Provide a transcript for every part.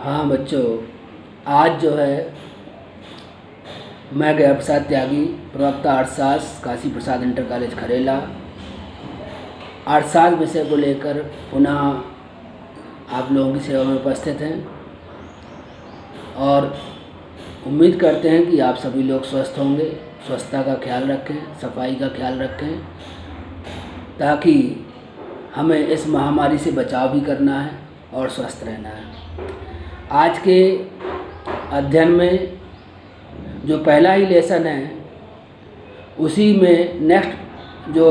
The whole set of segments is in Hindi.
हाँ बच्चों, आज जो है मैं गया प्रसाद त्यागी, प्रवक्ता अर्थशास्त्र, काशी प्रसाद इंटर कॉलेज खरेला, अर्थशास्त्र विषय को लेकर पुनः आप लोगों की सेवा में उपस्थित हैं और उम्मीद करते हैं कि आप सभी लोग स्वस्थ होंगे। स्वच्छता का ख्याल रखें, सफाई का ख्याल रखें, ताकि हमें इस महामारी से बचाव भी करना है और स्वस्थ रहना है। आज के अध्ययन में जो पहला ही लेसन है, उसी में नेक्स्ट जो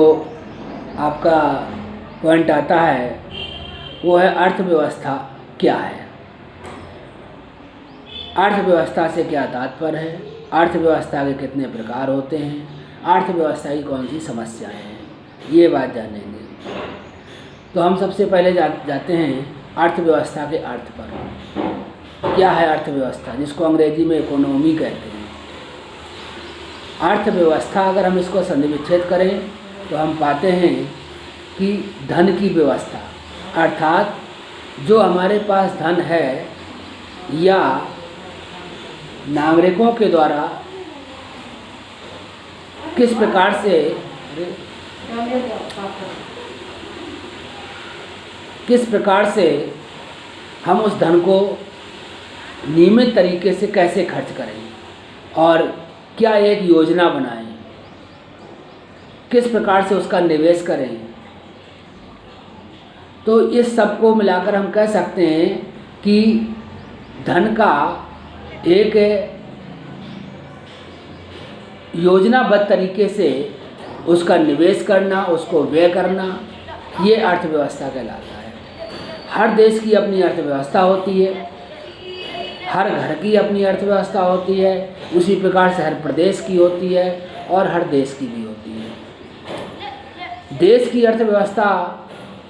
आपका पॉइंट आता है वो है अर्थव्यवस्था क्या है। अर्थव्यवस्था से क्या तात्पर्य है, अर्थव्यवस्था के कितने प्रकार होते हैं, अर्थव्यवस्था की कौन सी समस्याएं हैं, ये बात जानेंगे। तो हम सबसे पहले जाते हैं अर्थव्यवस्था के अर्थ पर। क्या है अर्थव्यवस्था, जिसको अंग्रेजी में इकोनॉमी कहते हैं। अर्थव्यवस्था अगर हम इसको संविच्छेद करें तो हम पाते हैं कि धन की व्यवस्था, अर्थात जो हमारे पास धन है या नागरिकों के द्वारा किस प्रकार से हम उस धन को नियमित तरीके से कैसे खर्च करें और क्या एक योजना बनाएं, किस प्रकार से उसका निवेश करें। तो इस सब को मिलाकर हम कह सकते हैं कि धन का एक योजनाबद्ध तरीके से उसका निवेश करना, उसको व्यय करना, ये अर्थव्यवस्था कहलाता है। हर देश की अपनी अर्थव्यवस्था होती है, हर घर की अपनी अर्थव्यवस्था होती है, उसी प्रकार से हर प्रदेश की होती है और हर देश की भी होती है। देश की अर्थव्यवस्था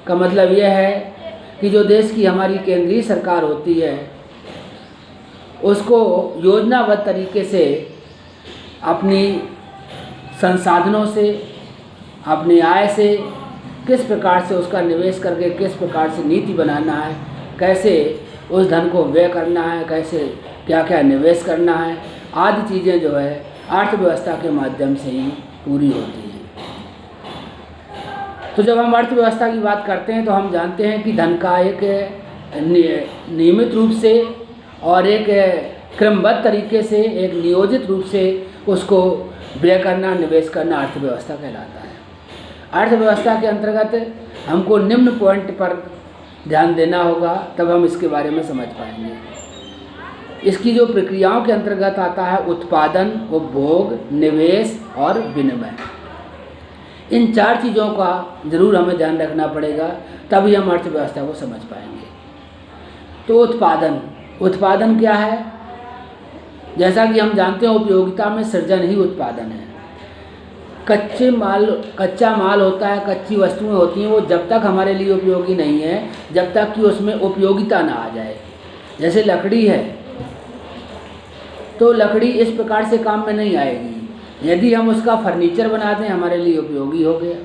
का मतलब यह है कि जो देश की हमारी केंद्रीय सरकार होती है, उसको योजनाबद्ध तरीके से अपनी संसाधनों से, अपनी आय से किस प्रकार से उसका निवेश करके किस प्रकार से नीति बनाना है, कैसे उस धन को व्यय करना है, कैसे क्या क्या निवेश करना है, आदि चीज़ें जो है अर्थव्यवस्था के माध्यम से ही पूरी होती हैं। तो जब हम अर्थव्यवस्था की बात करते हैं तो हम जानते हैं कि धन का एक नियमित रूप से और एक क्रमबद्ध तरीके से, एक नियोजित रूप से उसको व्यय करना, निवेश करना अर्थव्यवस्था कहलाता है। अर्थव्यवस्था के अंतर्गत हमको निम्न पॉइंट पर ध्यान देना होगा, तब हम इसके बारे में समझ पाएंगे। इसकी जो प्रक्रियाओं के अंतर्गत आता है उत्पादन, उपभोग, निवेश और विनिमय। इन चार चीज़ों का ज़रूर हमें ध्यान रखना पड़ेगा, तभी हम अर्थव्यवस्था को समझ पाएंगे। तो उत्पादन क्या है? जैसा कि हम जानते हैं, उपयोगिता में सृजन ही उत्पादन है। कच्चा माल होता है, कच्ची वस्तुएं होती हैं, वो जब तक हमारे लिए उपयोगी नहीं है, जब तक कि उसमें उपयोगिता ना आ जाए। जैसे लकड़ी है, तो लकड़ी इस प्रकार से काम में नहीं आएगी। यदि हम उसका फर्नीचर बना दें, हमारे लिए उपयोगी हो गया।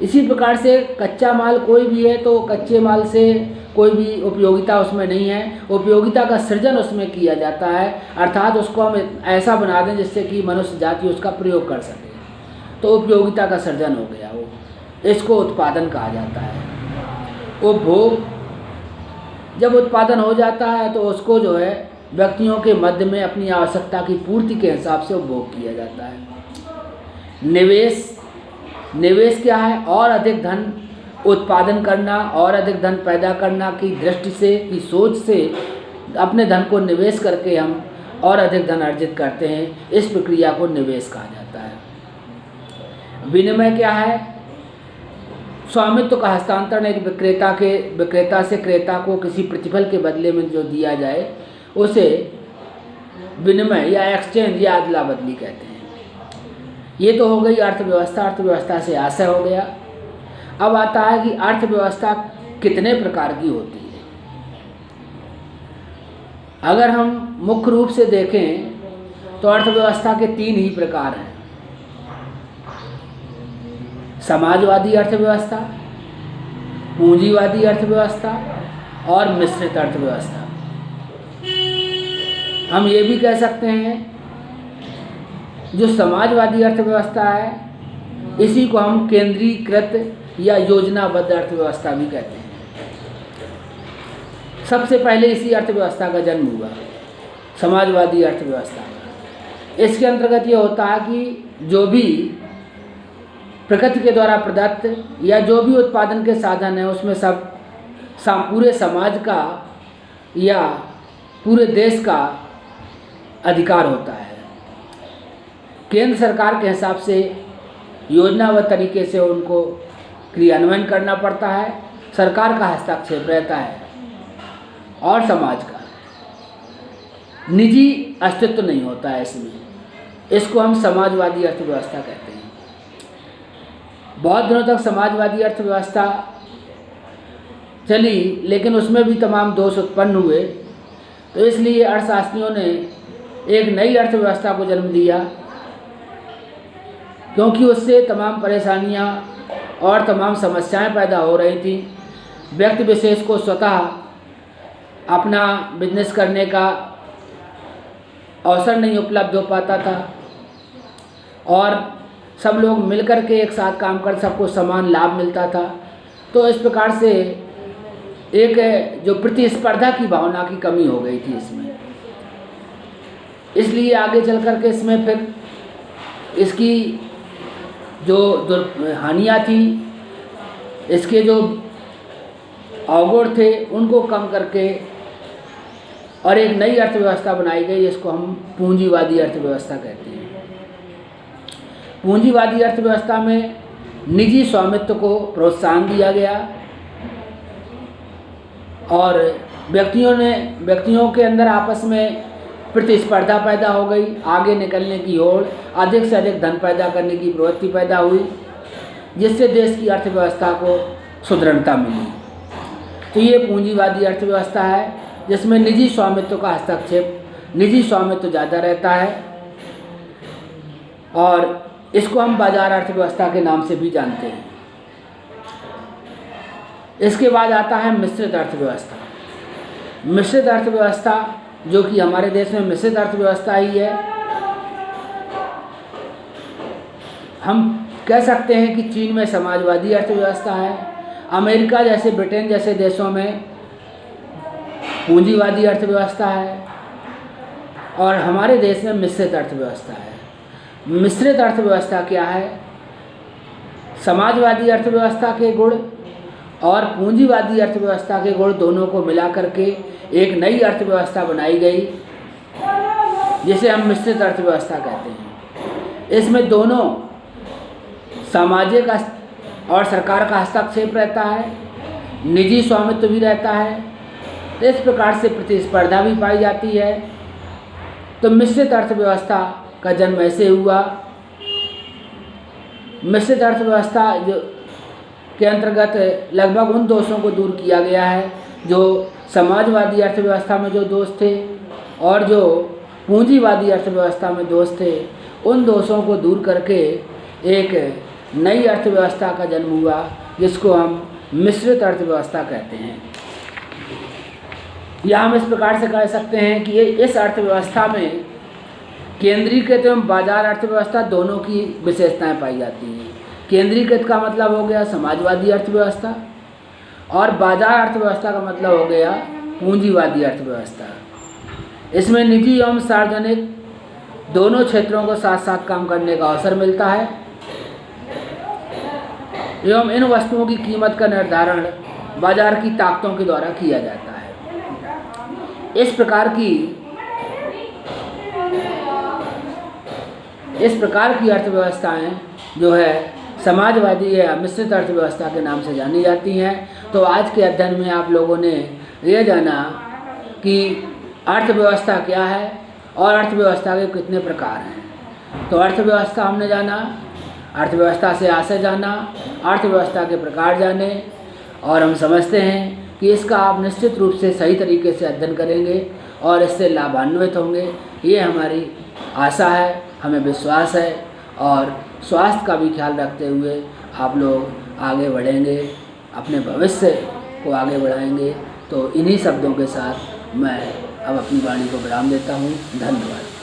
इसी प्रकार से कच्चा माल कोई भी है, तो कच्चे माल से कोई भी उपयोगिता उसमें नहीं है। उपयोगिता का सृजन उसमें किया जाता है, अर्थात उसको हम ऐसा बना दें जिससे कि मनुष्य जाति उसका प्रयोग कर सके, तो उपयोगिता का सृजन हो गया। वो इसको उत्पादन कहा जाता है। उपभोग, जब उत्पादन हो जाता है तो उसको जो है व्यक्तियों के मध्य में अपनी आवश्यकता की पूर्ति के हिसाब से उपभोग किया जाता है। निवेश क्या है? और अधिक धन उत्पादन करना और अधिक धन पैदा करना की दृष्टि से, की सोच से अपने धन को निवेश करके हम और अधिक धन अर्जित करते हैं। इस प्रक्रिया को निवेश कहा जाता है। विनिमय क्या है? स्वामित्व का हस्तांतरण, एक विक्रेता से क्रेता को किसी प्रतिफल के बदले में जो दिया जाए, उसे विनिमय या एक्सचेंज या अदला बदली कहते हैं। ये तो हो गई अर्थव्यवस्था। अर्थव्यवस्था से आशय हो गया। अब आता है कि अर्थव्यवस्था कितने प्रकार की होती है। अगर हम मुख्य रूप से देखें तो अर्थव्यवस्था के तीन ही प्रकार हैं: समाजवादी अर्थव्यवस्था, पूंजीवादी अर्थव्यवस्था और मिश्रित अर्थव्यवस्था। हम ये भी कह सकते हैं जो समाजवादी अर्थव्यवस्था है इसी को हम केंद्रीकृत या योजनाबद्ध अर्थव्यवस्था भी कहते हैं। सबसे पहले इसी अर्थव्यवस्था का जन्म हुआ, समाजवादी अर्थव्यवस्था का। इसके अंतर्गत ये होता है कि जो भी प्रकृति के द्वारा प्रदत्त या जो भी उत्पादन के साधन है उसमें सब पूरे समाज का या पूरे देश का अधिकार होता है। केंद्र सरकार के हिसाब से योजनाबद्ध तरीके से उनको क्रियान्वयन करना पड़ता है, सरकार का हस्तक्षेप रहता है और समाज का निजी अस्तित्व नहीं होता है इसमें। इसको हम समाजवादी अर्थव्यवस्था कहते हैं। बहुत दिनों तक समाजवादी अर्थव्यवस्था चली, लेकिन उसमें भी तमाम दोष उत्पन्न हुए, तो इसलिए अर्थशास्त्रियों ने एक नई अर्थव्यवस्था को जन्म दिया, क्योंकि उससे तमाम परेशानियां और तमाम समस्याएं पैदा हो रही थी। व्यक्ति विशेष को स्वतः अपना बिजनेस करने का अवसर नहीं उपलब्ध हो पाता था और सब लोग मिलकर के एक साथ काम कर सबको समान लाभ मिलता था। तो इस प्रकार से एक जो प्रतिस्पर्धा की भावना की कमी हो गई थी इसमें। इसलिए आगे चल कर के इसमें फिर इसकी जो हानियाँ थी, इसके जो अवगुण थे उनको कम करके और एक नई अर्थव्यवस्था बनाई गई, इसको हम पूंजीवादी अर्थव्यवस्था कहते हैं। पूंजीवादी अर्थव्यवस्था में निजी स्वामित्व को प्रोत्साहन दिया गया और व्यक्तियों के अंदर आपस में प्रतिस्पर्धा पैदा हो गई, आगे निकलने की ओर अधिक से अधिक धन पैदा करने की प्रवृत्ति पैदा हुई, जिससे देश की अर्थव्यवस्था को सुदृढ़ता मिली। तो ये पूंजीवादी अर्थव्यवस्था है जिसमें निजी स्वामित्व का हस्तक्षेप, निजी स्वामित्व ज़्यादा रहता है और इसको हम बाजार अर्थव्यवस्था के नाम से भी जानते हैं। इसके बाद आता है मिश्रित अर्थव्यवस्था। मिश्रित अर्थव्यवस्था जो कि हमारे देश में मिश्रित अर्थव्यवस्था ही है। हम कह सकते हैं कि चीन में समाजवादी अर्थव्यवस्था है, अमेरिका जैसे ब्रिटेन जैसे देशों में पूंजीवादी अर्थव्यवस्था है और हमारे देश में मिश्रित अर्थव्यवस्था है। मिश्रित अर्थव्यवस्था क्या है? समाजवादी अर्थव्यवस्था के गुण और पूंजीवादी अर्थव्यवस्था के गुण दोनों को मिला करके एक नई अर्थव्यवस्था बनाई गई, जिसे हम मिश्रित अर्थव्यवस्था कहते हैं। इसमें दोनों सामाजिक और सरकार का हस्तक्षेप रहता है, निजी स्वामित्व भी रहता है, इस प्रकार से प्रतिस्पर्धा भी पाई जाती है। तो मिश्रित अर्थव्यवस्था का जन्म ऐसे हुआ। मिश्रित अर्थव्यवस्था जो के अंतर्गत लगभग उन दोषों को दूर किया गया है जो समाजवादी अर्थव्यवस्था में जो दोष थे और जो पूंजीवादी अर्थव्यवस्था में दोष थे, उन दोषों को दूर करके एक नई अर्थव्यवस्था का जन्म हुआ, जिसको हम मिश्रित अर्थव्यवस्था कहते हैं। या हम इस प्रकार से कह सकते हैं कि इस अर्थव्यवस्था में केंद्रीकृत एवं बाजार अर्थव्यवस्था दोनों की विशेषताएं पाई जाती हैं। केंद्रीकृत का मतलब हो गया समाजवादी अर्थव्यवस्था और बाजार अर्थव्यवस्था का मतलब हो गया पूंजीवादी अर्थव्यवस्था। इसमें निजी एवं सार्वजनिक दोनों क्षेत्रों को साथ साथ काम करने का अवसर मिलता है एवं इन वस्तुओं की कीमत का निर्धारण बाजार की ताकतों के द्वारा किया जाता है। इस प्रकार की अर्थव्यवस्थाएं जो है समाजवादी या मिश्रित अर्थव्यवस्था के नाम से जानी जाती हैं। तो आज के अध्ययन में आप लोगों ने यह जाना कि अर्थव्यवस्था क्या है और अर्थव्यवस्था के कितने प्रकार हैं। तो अर्थव्यवस्था हमने जाना, अर्थव्यवस्था से आशय जाना, अर्थव्यवस्था के प्रकार जाने और हम समझते हैं कि इसका आप निश्चित रूप से सही तरीके से अध्ययन करेंगे और इससे लाभान्वित होंगे, ये हमारी आशा है, हमें विश्वास है। और स्वास्थ्य का भी ख्याल रखते हुए आप लोग आगे बढ़ेंगे, अपने भविष्य को आगे बढ़ाएंगे। तो इन्हीं शब्दों के साथ मैं अब अपनी वाणी को विराम देता हूँ। धन्यवाद।